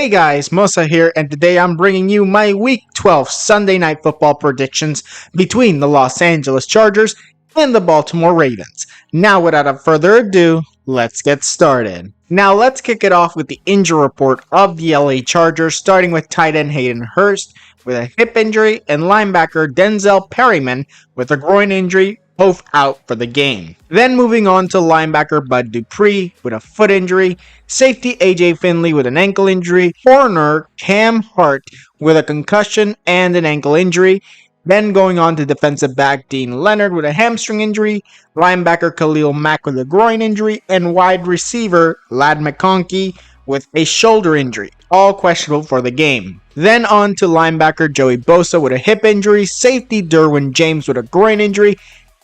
Hey guys, Mosa here, and today I'm bringing you my Week 12 Sunday Night Football predictions between the Los Angeles Chargers and the Baltimore Ravens. Now, without further ado, let's get started. Now, let's kick it off with the injury report of the LA Chargers, starting with tight end Hayden Hurst with a hip injury and linebacker Denzel Perryman with a groin injury, both out for the game. Then moving on to linebacker Bud Dupree with a foot injury, safety AJ Finley with an ankle injury, corner Cam Hart with a concussion and an ankle injury. Then going on to defensive back Dean Leonard with a hamstring injury, linebacker Khalil Mack with a groin injury, and wide receiver Ladd McConkey with a shoulder injury, all questionable for the game. Then on to linebacker Joey Bosa with a hip injury, safety Derwin James with a groin injury,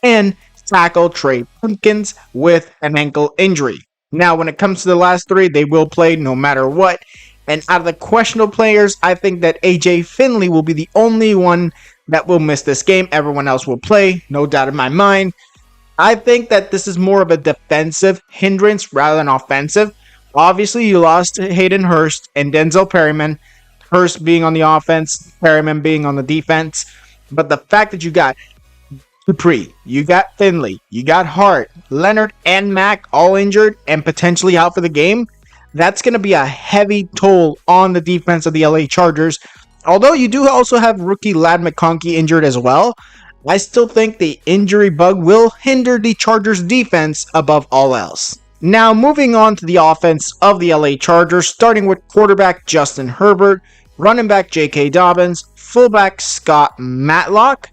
and tackle Trey Pumpkins with an ankle injury. Now, when it comes to the last three, they will play no matter what. And out of the questionable players, I think that AJ Finley will be the only one that will miss this game. Everyone else will play, no doubt in my mind. I think that this is more of a defensive hindrance rather than offensive. Obviously, you lost Hayden Hurst and Denzel Perryman. Hurst being on the offense, Perryman being on the defense. But the fact that you got Dupree, you got Finley, you got Hart, Leonard, and Mack all injured and potentially out for the game, that's going to be a heavy toll on the defense of the LA Chargers. Although you do also have rookie Ladd McConkey injured as well, I still think the injury bug will hinder the Chargers defense above all else. Now moving on to the offense of the LA Chargers, starting with quarterback Justin Herbert, running back J.K. Dobbins, fullback Scott Matlock,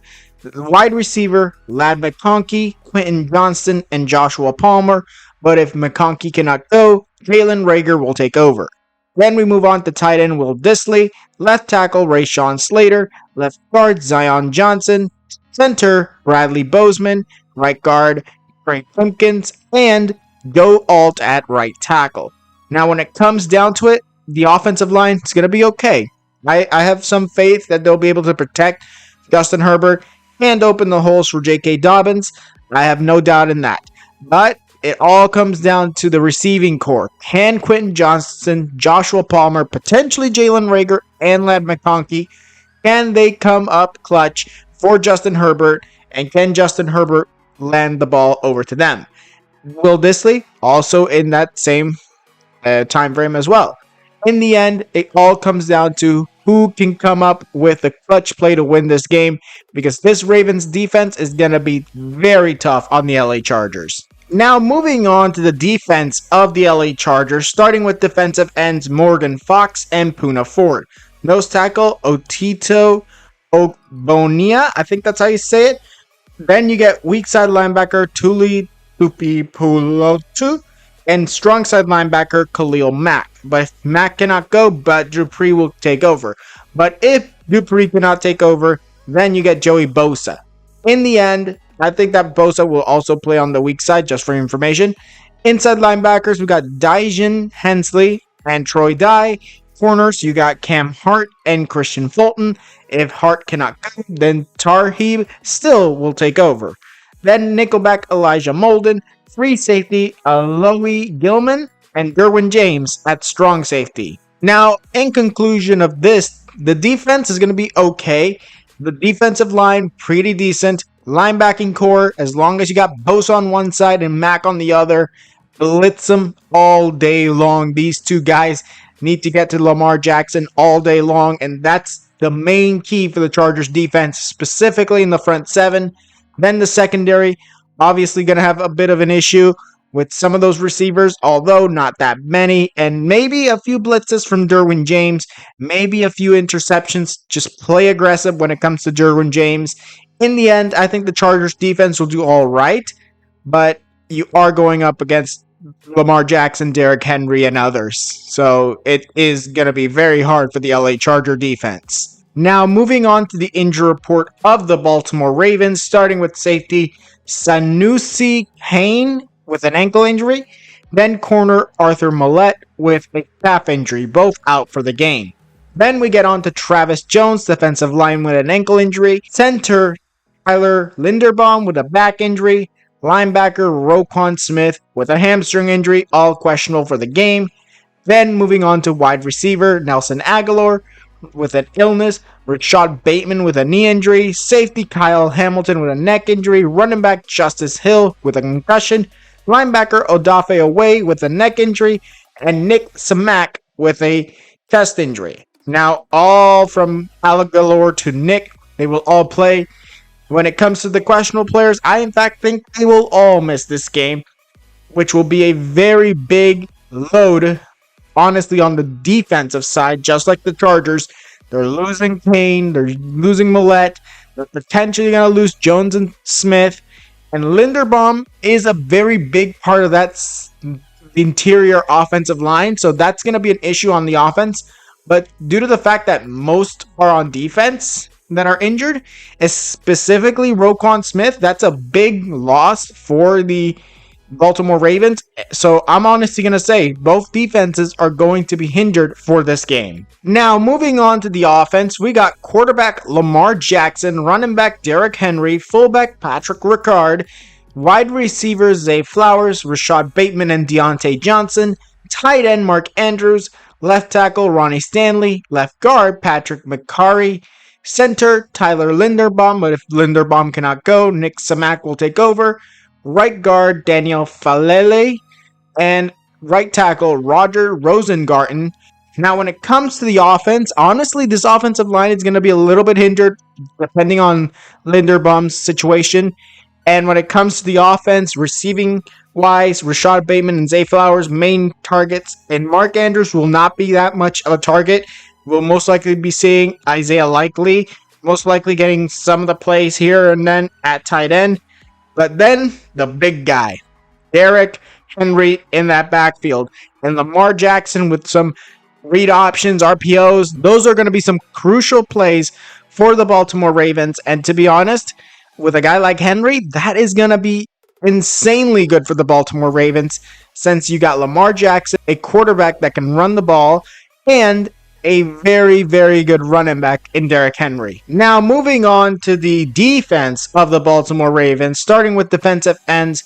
wide receiver Ladd McConkey, Quentin Johnston, and Joshua Palmer. But if McConkey cannot go, Jalen Reagor will take over. Then we move on to tight end Will Dissly, left tackle Rashawn Slater, left guard Zion Johnson, center Bradley Bozeman, right guard Trey Pumpkins, and Joe Alt at right tackle. Now when it comes down to it, the offensive line is going to be okay. I have some faith that they'll be able to protect Justin Herbert and open the holes for J.K. Dobbins. I have no doubt in that. But it all comes down to the receiving core. Can Quentin Johnston, Joshua Palmer, potentially Jalen Reagor, and Ladd McConkey, can they come up clutch for Justin Herbert? And can Justin Herbert land the ball over to them? Will Dissly also in that same time frame as well. In the end, it all comes down to who can come up with a clutch play to win this game, because this Ravens defense is going to be very tough on the LA Chargers. Now moving on to the defense of the LA Chargers, starting with defensive ends Morgan Fox and Poona Ford. Nose tackle Otito Ogbonia, I think that's how you say it. Then you get weak side linebacker Tuli Tuipulotu and strong side linebacker Khalil Mack. But if Mack cannot go, but Dupree will take over. But if Dupree cannot take over, then you get Joey Bosa. In the end, I think that Bosa will also play on the weak side, just for information. Inside linebackers, we got Daijin Hensley and Troy Dye. Corners, you got Cam Hart and Christian Fulton. If Hart cannot go, then Tarheeb still will take over. Then nickelback Elijah Molden, free safety Aloy Gilman, and Derwin James at strong safety. Now, in conclusion of this, the defense is going to be okay. The defensive line, pretty decent. Linebacking core, as long as you got Bosa on one side and Mack on the other, blitz them all day long. These two guys need to get to Lamar Jackson all day long, and that's the main key for the Chargers defense, specifically in the front seven. Then the secondary, obviously going to have a bit of an issue with some of those receivers, although not that many, and maybe a few blitzes from Derwin James, maybe a few interceptions. Just play aggressive when it comes to Derwin James. In the end, I think the Chargers defense will do all right, but you are going up against Lamar Jackson, Derrick Henry, and others, so it is going to be very hard for the LA Charger defense. Now, moving on to the injury report of the Baltimore Ravens, starting with safety Sanusi Hain with an ankle injury, then corner Arthur Millette with a calf injury, both out for the game. Then we get on to Travis Jones, defensive line with an ankle injury, center Tyler Linderbaum with a back injury, linebacker Roquan Smith with a hamstring injury, all questionable for the game. Then moving on to wide receiver, Nelson Aguilar with an illness, Rashad Bateman with a knee injury, safety Kyle Hamilton with a neck injury, running back Justice Hill with a concussion, linebacker Odafe Away with a neck injury, and Nick Samak with a chest injury. Now, all from Aguilar to Nick, they will all play. When it comes to the questionable players, I in fact think they will all miss this game, which will be a very big load, honestly, on the defensive side, just like the Chargers. They're losing Kane, they're losing Millette, they're potentially going to lose Jones and Smith, and Linderbaum is a very big part of that interior offensive line, so that's going to be an issue on the offense. But due to the fact that most are on defense that are injured, specifically Roquan Smith, that's a big loss for the Baltimore Ravens. So I'm honestly going to say both defenses are going to be hindered for this game. Now, moving on to the offense, we got quarterback Lamar Jackson, running back Derrick Henry, fullback Patrick Ricard, wide receivers Zay Flowers, Rashad Bateman, and Deontay Johnson, tight end Mark Andrews, left tackle Ronnie Stanley, left guard Patrick McCarry, center Tyler Linderbaum, but if Linderbaum cannot go, Nick Samak will take over, right guard Daniel Falele, and right tackle Roger Rosengarten. Now, when it comes to the offense, honestly, this offensive line is going to be a little bit hindered depending on Linderbaum's situation. And when it comes to the offense, receiving wise, Rashad Bateman and Zay Flowers, main targets, and Mark Andrews will not be that much of a target. We'll most likely be seeing Isaiah Likely, most likely getting some of the plays here and then at tight end. But then the big guy, Derrick Henry in that backfield, and Lamar Jackson with some read options, RPOs. Those are going to be some crucial plays for the Baltimore Ravens. And to be honest, with a guy like Henry, that is going to be insanely good for the Baltimore Ravens, since you got Lamar Jackson, a quarterback that can run the ball, and a very, very good running back in Derrick Henry. Now, moving on to the defense of the Baltimore Ravens, starting with defensive ends,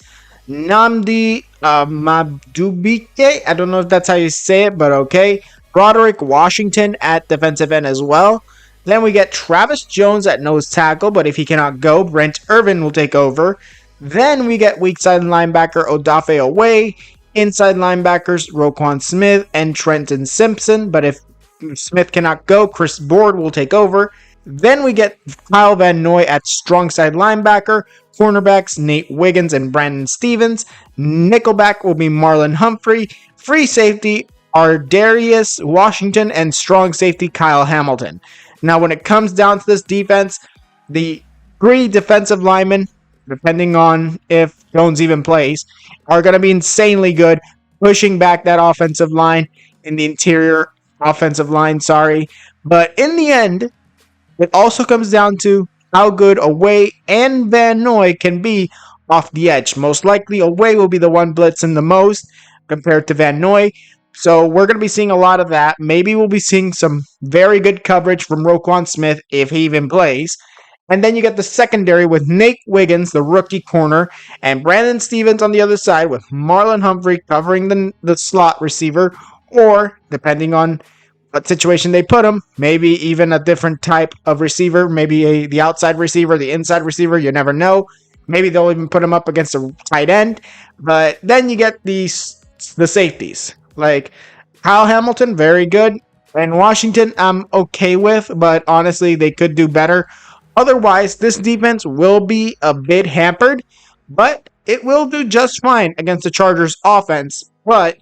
Nnamdi Madubuike. I don't know if that's how you say it, but okay. Broderick Washington at defensive end as well. Then we get Travis Jones at nose tackle, but if he cannot go, Brent Irvin will take over. Then we get weak side linebacker Odafe Away, inside linebackers Roquan Smith and Trenton Simpson, but if Smith cannot go, Chris Board will take over. Then we get Kyle Van Noy at strong side linebacker, cornerbacks Nate Wiggins and Brandon Stevens. Nickelback will be Marlon Humphrey, free safety Ardarius Washington, and strong safety Kyle Hamilton. Now, when it comes down to this defense, the 3 defensive linemen, depending on if Jones even plays, are going to be insanely good, pushing back that offensive line in the interior offensive line, But in the end, it also comes down to how good Away and Van Noy can be off the edge. Most likely, Away will be the one blitzing the most compared to Van Noy. So we're going to be seeing a lot of that. Maybe we'll be seeing some very good coverage from Roquan Smith if he even plays. And then you get the secondary with Nate Wiggins, the rookie corner, and Brandon Stevens on the other side with Marlon Humphrey covering the slot receiver, or depending on what situation they put him, maybe even a different type of receiver, maybe the outside receiver, the inside receiver, you never know. Maybe they'll even put him up against a tight end. But then you get the safeties. Like Kyle Hamilton, very good. And Washington, I'm okay with, but honestly, they could do better. Otherwise, this defense will be a bit hampered, but it will do just fine against the Chargers offense. But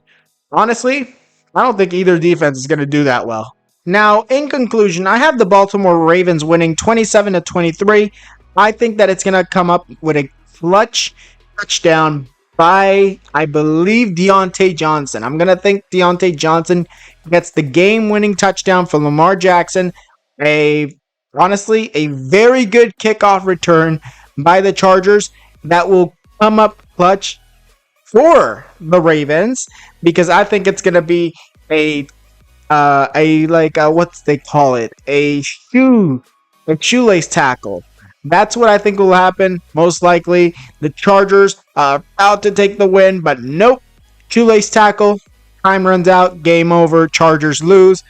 honestly, I don't think either defense is going to do that well. Now, in conclusion, I have the Baltimore Ravens winning 27-23. I think that it's going to come up with a clutch touchdown by, I believe, Deontay Johnson. I'm going to think Deontay Johnson gets the game-winning touchdown for Lamar Jackson. Honestly, a very good kickoff return by the Chargers that will come up clutch for the Ravens, because I think it's going to be a shoelace tackle. That's what I think will happen. Most likely, the Chargers are out to take the win, but nope. Shoelace tackle. Time runs out, game over, Chargers lose.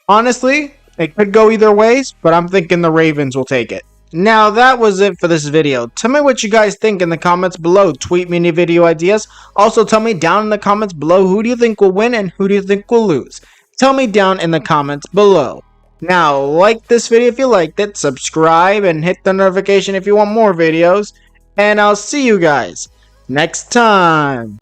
Honestly, it could go either ways, but I'm thinking the Ravens will take it. Now, that was it for this video. Tell me what you guys think in the comments below. Tweet me any video ideas. Also, tell me down in the comments below who do you think will win and who do you think will lose. Tell me down in the comments below. Now, like this video if you liked it, subscribe, and hit the notification if you want more videos. And I'll see you guys next time.